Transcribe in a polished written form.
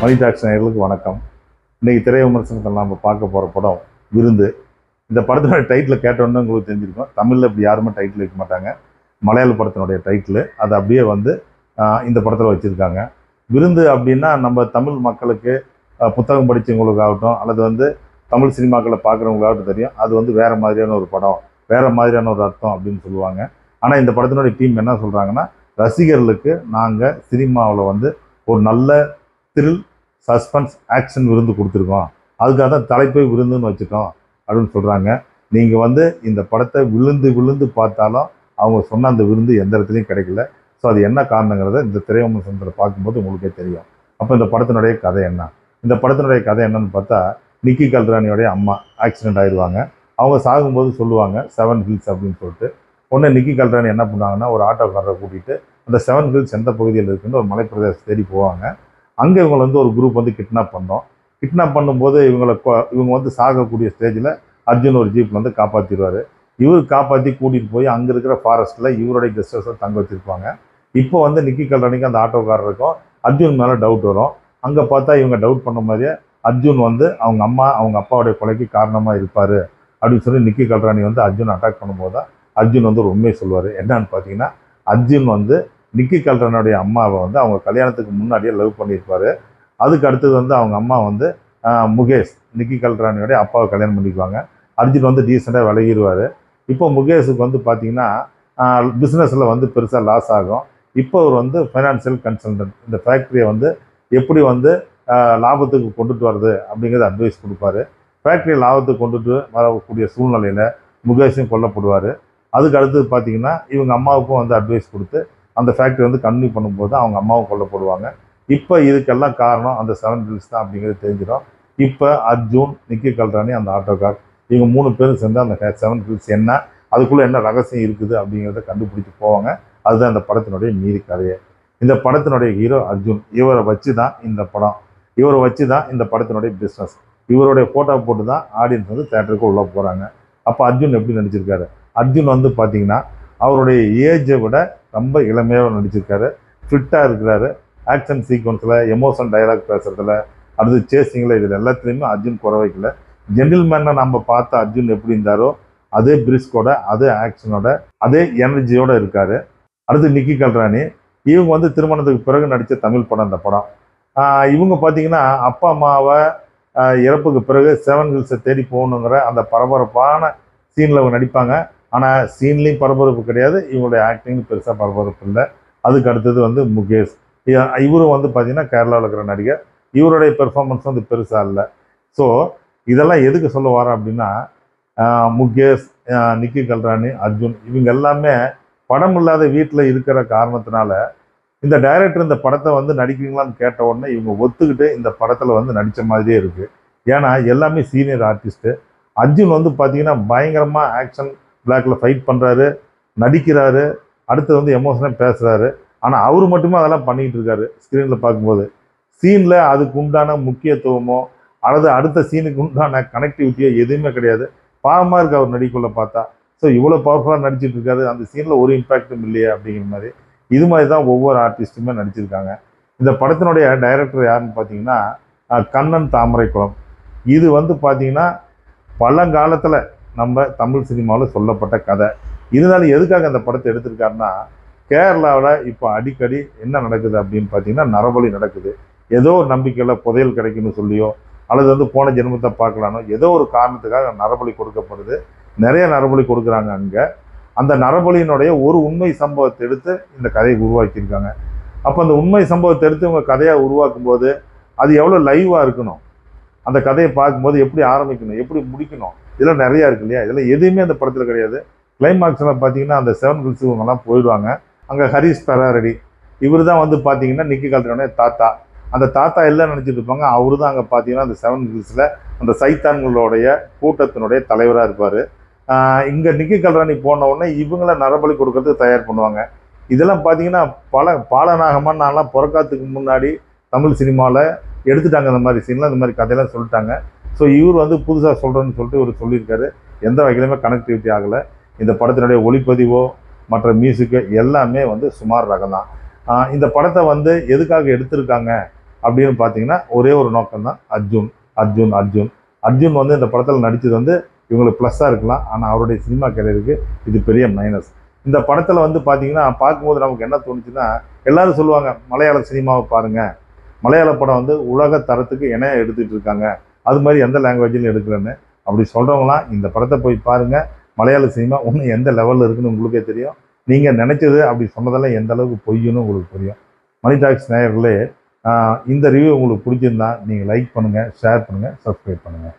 மணி tax நேயர்களுக்கு வணக்கம். இன்றைக்கி திரை விமர்சனத்தில் நம்ம பார்க்க போகிற படம் விருந்து. இந்த படத்தினுடைய டைட்டில் கேட்டோன்னு உங்களுக்கு தெரிஞ்சிருக்கும். தமிழில் இப்படி யாருமே டைட்டில் வைக்க மாட்டாங்க. மலையாள படத்தினுடைய டைட்டில் அது அப்படியே இந்த படத்தில் வச்சுருக்காங்க. விருந்து அப்படின்னா நம்ம தமிழ் மக்களுக்கு புத்தகம் படித்தவங்களுக்காகட்டும் அல்லது தமிழ் சினிமாக்களை பார்க்குறவங்களாகட்டும் தெரியும். அது வேறு மாதிரியான ஒரு படம், வேறு மாதிரியான ஒரு அர்த்தம் அப்படின்னு சொல்லுவாங்க. ஆனால் இந்த படத்தினுடைய டீம் என்ன சொல்கிறாங்கன்னா, ரசிகர்களுக்கு நாங்கள் சினிமாவில் ஒரு நல்ல த்ரில், சஸ்பென்ஸ், ஆக்ஷன் விருந்து கொடுத்துருக்கோம். அதுக்காக தான் தலைப்பை விருந்துன்னு வச்சுட்டோம் அப்படின்னு சொல்கிறாங்க. நீங்கள் இந்த படத்தை விழுந்து பார்த்தாலும் அவங்க சொன்ன அந்த விருந்து எந்த இடத்துலையும் கிடைக்கல. ஸோ அது என்ன காரணங்கிறத இந்த திரைவிமர்சனத்தில் பார்க்கும்போது உங்களுக்கே தெரியும். அப்போ இந்த படத்தினுடைய கதை என்ன? இந்த படத்தினுடைய கதை என்னன்னு பார்த்தா, நிக்கி கல்ரானியோடைய அம்மா ஆக்சிடென்ட் ஆயிடுவாங்க. அவங்க சாகும்போது சொல்லுவாங்க 7 ஹில்ஸ் அப்படின்னு சொல்லிட்டு. உடனே நிக்கி கல்ரானி என்ன பண்ணுவாங்கன்னா, ஒரு ஆட்டோக்காரரை கூட்டிகிட்டு அந்த 7 ஹில்ஸ் எந்த பகுதியில் இருக்குன்னு ஒரு மலைப்பிரதேசத்தை தேடி போவாங்க. அங்கே இவங்களை ஒரு குரூப் கிட்னாப் பண்ணோம். கிட்னாப் பண்ணும்போது இவங்க சாகக்கூடிய ஸ்டேஜில் அர்ஜுன் ஒரு ஜீப்பில் காப்பாற்றிடுவார். இவர் காப்பாற்றி கூட்டிகிட்டு போய் அங்கே இருக்கிற ஃபாரஸ்ட்டில் இவருடைய கெஸ்ட் ஹவுஸில் தங்க வச்சுருப்பாங்க. இப்போ நிக்கி கல்ரானிக்கு அந்த ஆட்டோக்காரருக்கும் அர்ஜுன் மேலே டவுட் வரும். அங்கே பார்த்தா இவங்க டவுட் பண்ண மாதிரியே அர்ஜுன் அவங்க அம்மா அவங்க அப்பாவுடைய கொலைக்கு காரணமாக இருப்பார் அப்படின்னு சொல்லி நிக்கி கல்ரானி அர்ஜுன் அட்டாக் பண்ணும்போது தான் அர்ஜுன் ஒரு உண்மையை சொல்லுவார். என்னன்னு பார்த்தீங்கன்னா, அர்ஜுன் நிக்கி கல்ரானியோடைய அம்மாவை அவங்க கல்யாணத்துக்கு முன்னாடியே லவ் பண்ணியிருப்பார். அதுக்கு அடுத்தது அவங்க அம்மா முகேஷ், நிக்கி கல்ரானியோடைய அப்பாவை கல்யாணம் பண்ணிக்குவாங்க. அர்ஜுன் டீசெண்டாக விலகிடுவார். இப்போ முகேஷுக்கு பார்த்தீங்கன்னா பிஸ்னஸில் பெருசாக லாஸ் ஆகும். இப்போ அவர் ஃபைனான்சியல் கன்சல்டன்ட், இந்த ஃபேக்ட்ரியை எப்படி லாபத்துக்கு கொண்டுட்டு வர்றது அப்படிங்கிறத அட்வைஸ் கொடுப்பாரு. ஃபேக்ட்ரியை லாபத்துக்கு கொண்டுட்டு வரக்கூடிய சூழ்நிலையில் முகேஷும் கொல்லப்படுவார். அதுக்கு அடுத்தது பார்த்தீங்கன்னா இவங்க அம்மாவுக்கும் அட்வைஸ் கொடுத்து அந்த ஃபேக்ட்ரி கன்டினியூ பண்ணும்போது அவங்க அம்மாவும் கொல்லப்படுவாங்க. இப்போ இதுக்கெல்லாம் காரணம் அந்த 7 ஹில்ஸ் தான் அப்படிங்கிறது தெரிஞ்சிடும். இப்போ அர்ஜுன், நிக்கி கல்ரானி, அந்த ஆட்டோக்கார், இவங்க 3 பேரும் சேர்ந்து அந்த 7 ஹில்ஸ் என்ன, அதுக்குள்ளே என்ன ரகசியம் இருக்குது அப்படிங்கிறத கண்டுபிடிச்சி போவாங்க. அதுதான் இந்த படத்தினுடைய மீதி கதையை. இந்த படத்தினுடைய ஹீரோ அர்ஜுன். இவரை வச்சு தான் இந்த படம், இவரை வச்சு தான் இந்த படத்தினுடைய பிஸ்னஸ். இவருடைய ஃபோட்டோ போட்டு தான் ஆடியன்ஸ் தேட்டருக்கு உள்ளே போகிறாங்க. அப்போ அர்ஜுன் எப்படி நடிச்சிருக்காரு? அர்ஜுன் பார்த்தீங்கன்னா அவருடைய ஏஜை விட ரொம்ப இளமையாக நடிச்சிருக்காரு. ஃபிட்டாக இருக்கிறாரு. ஆக்ஷன் சீக்வன்ஸில், எமோஷன் டைலாக் பேசுகிறதுல, அடுத்து சேசிங்கில், இதில் எல்லாத்துலேயுமே அர்ஜுன் குறை வைக்கல. ஜென்டில்மேனை நம்ம பார்த்த அர்ஜுன் எப்படி இருந்தாரோ அதே பிரிஸ்கோட, அதே ஆக்ஷனோட, அதே எனர்ஜியோடு இருக்கார். அடுத்து நிக்கி கல்ரானி, இவங்க திருமணத்துக்கு பிறகு நடித்த தமிழ் படம் இந்த படம். இவங்க பார்த்தீங்கன்னா அப்பா அம்மாவை இறப்புக்கு பிறகு 7 ஹில்ஸை தேடி போகணுங்கிற அந்த பரபரப்பான சீனில் அவங்க நடிப்பாங்க. ஆனால் சீன்லேயும் பரபரப்பு கிடையாது, இவங்களுடைய ஆக்டிங் பெருசாக பரபரப்பு இல்லை. அதுக்கு அடுத்தது முகேஷ். இவரும் பார்த்தீங்கன்னா கேரளாவில் இருக்கிற நடிகர். இவருடைய பெர்ஃபார்மன்ஸ் பெருசாக இல்லை. ஸோ இதெல்லாம் எதுக்கு சொல்ல வரேன் அப்படின்னா, முகேஷ், நிக்கி கல்ரானி, அர்ஜுன் இவங்க எல்லாமே படம் இல்லாத வீட்டில் இருக்கிற காரணத்தினால இந்த டைரக்டர் இந்த படத்தை நடிக்கிறீங்களான்னு கேட்ட உடனே இவங்க ஒத்துக்கிட்டு இந்த படத்தில் நடித்த மாதிரியே இருக்குது. ஏன்னா எல்லாமே சீனியர் ஆர்டிஸ்ட்டு. அர்ஜுன் பார்த்தீங்கன்னா பயங்கரமாக ஆக்ஷன் பிளாக்கில் ஃபைட் பண்ணுறாரு, நடிக்கிறாரு, அடுத்து எமோஷனாக பேசுகிறாரு. ஆனால் அவர் மட்டுமே அதெல்லாம் பண்ணிகிட்டு இருக்காரு. ஸ்க்ரீனில் பார்க்கும்போது சீனில் அதுக்கு உண்டான முக்கியத்துவமோ அல்லது அடுத்த சீனுக்கு உண்டான கனெக்டிவிட்டியோ எதுவுமே கிடையாது. பாவமாக இருக்குது அவர் நடிக்குள்ள பார்த்தா. ஸோ இவ்வளோ பவர்ஃபுல்லாக நடிச்சிட்டு இருக்காரு, அந்த சீனில் ஒரு இம்பேக்டும் இல்லையே அப்படிங்கிற மாதிரி. இது மாதிரி தான் ஒவ்வொரு ஆர்டிஸ்ட்டுமே நடிச்சிருக்காங்க. இந்த படத்தினுடைய டைரக்டர் யாருன்னு பார்த்தீங்கன்னா கண்ணன் தாமரைக்குளம். இது பார்த்தீங்கன்னா பழங்காலத்தில் நம்ம தமிழ் சினிமாவில் சொல்லப்பட்ட கதை. இதனால எதுக்காக அந்த படத்தை எடுத்திருக்காருன்னா, கேரளாவில் இப்போ அடிக்கடி என்ன நடக்குது அப்படின்னு பார்த்தீங்கன்னா நரபலி நடக்குது. ஏதோ ஒரு நம்பிக்கையில் புதையல் கிடைக்குன்னு சொல்லியோ அல்லது போன ஜென்மத்தை பார்க்கலானோ ஏதோ ஒரு காரணத்துக்காக நரபலி கொடுக்கப்படுது. நிறைய நரபலி கொடுக்குறாங்க அங்கே. அந்த நரபலியினுடைய ஒரு உண்மை சம்பவத்தை எடுத்து இந்த கதையை உருவாக்கியிருக்காங்க. அப்போ அந்த உண்மை சம்பவத்தை எடுத்து இவங்க கதையாக உருவாக்கும் போது அது எவ்வளோ லைவாக இருக்கணும், அந்த கதையை பார்க்கும்போது எப்படி ஆரம்பிக்கணும், எப்படி முடிக்கணும், இதெல்லாம் நிறையா இருக்கு இல்லையா? இதெல்லாம் எதுவுமே அந்த படத்தில் கிடையாது. கிளைமாக்ஸில் பார்த்தீங்கன்னா அந்த 7 ஹில்ஸ் இவங்கெல்லாம் போயிடுவாங்க. அங்கே ஹரிஷ் பெராரெடி, இவர் தான் பார்த்தீங்கன்னா நிக்கி கல்ரானியோட தாத்தா. அந்த தாத்தா எல்லாம் நினச்சிட்டு இருப்பாங்க. அவரு தான் அங்கே பார்த்தீங்கன்னா அந்த 7 ஹில்ஸில் அந்த சைத்தான்களுடைய கூட்டத்தினுடைய தலைவராக இருப்பார். இங்கே நிக்கி கல்ரானி போன உடனே இவங்கள நரபலி கொடுக்கறதுக்கு தயார் பண்ணுவாங்க. இதெல்லாம் பார்த்தீங்கன்னா பாலநாகமாக நான்லாம் பிறக்காத்துக்கு முன்னாடி தமிழ் சினிமாவில் எடுத்துட்டாங்க. இந்த மாதிரி சீன்லாம், இந்த மாதிரி கதையெல்லாம் சொல்லிட்டாங்க. ஸோ இவர் புதுசாக சொல்கிறேன்னு சொல்லிட்டு இவர் சொல்லியிருக்காரு. எந்த வகையிலுமே கனெக்டிவிட்டி ஆகலை. இந்த படத்தினுடைய ஒளிப்பதிவோ மற்ற மியூசிக்கு எல்லாமே சுமார் ரகம் தான். இந்த படத்தை எதுக்காக எடுத்திருக்காங்க அப்படின்னு பார்த்தீங்கன்னா ஒரே ஒரு நோக்கம் தான், அர்ஜுன் அர்ஜுன் அர்ஜுன். அர்ஜுன் வந்து இந்த படத்தில் நடித்தது வந்து இவங்களுக்கு ப்ளஸ்ஸாக இருக்கலாம், ஆனால் அவருடைய சினிமா கேரியருக்கு இது பெரிய மைனஸ். இந்த படத்தில் வந்து பார்த்தீங்கன்னா பார்க்கும்போது நமக்கு என்ன தோணுச்சுன்னா, எல்லாரும் சொல்லுவாங்க மலையாள சினிமாவை பாருங்கள், மலையாள படம் வந்து உலக தரத்துக்கு இணைய எடுத்துகிட்டு இருக்காங்க, அது மாதிரி எந்த லாங்குவேஜிலும் எடுக்கலன்னு. அப்படி சொல்கிறவங்களாம் இந்த படத்தை போய் பாருங்கள். மலையாள சினிமா இன்னும் எந்த லெவலில் இருக்குன்னு உங்களுக்கே தெரியும். நீங்கள் நினச்சது அப்படி சொன்னதெல்லாம் எந்த அளவுக்கு பொய்யுன்னு உங்களுக்கு புரியும். மணி டாக்ஸ் நேயர்களே, இந்த ரிவ்யூ உங்களுக்கு பிடிச்சிருந்தா நீங்கள் லைக் பண்ணுங்கள், ஷேர் பண்ணுங்கள், சப்ஸ்கிரைப் பண்ணுங்கள்.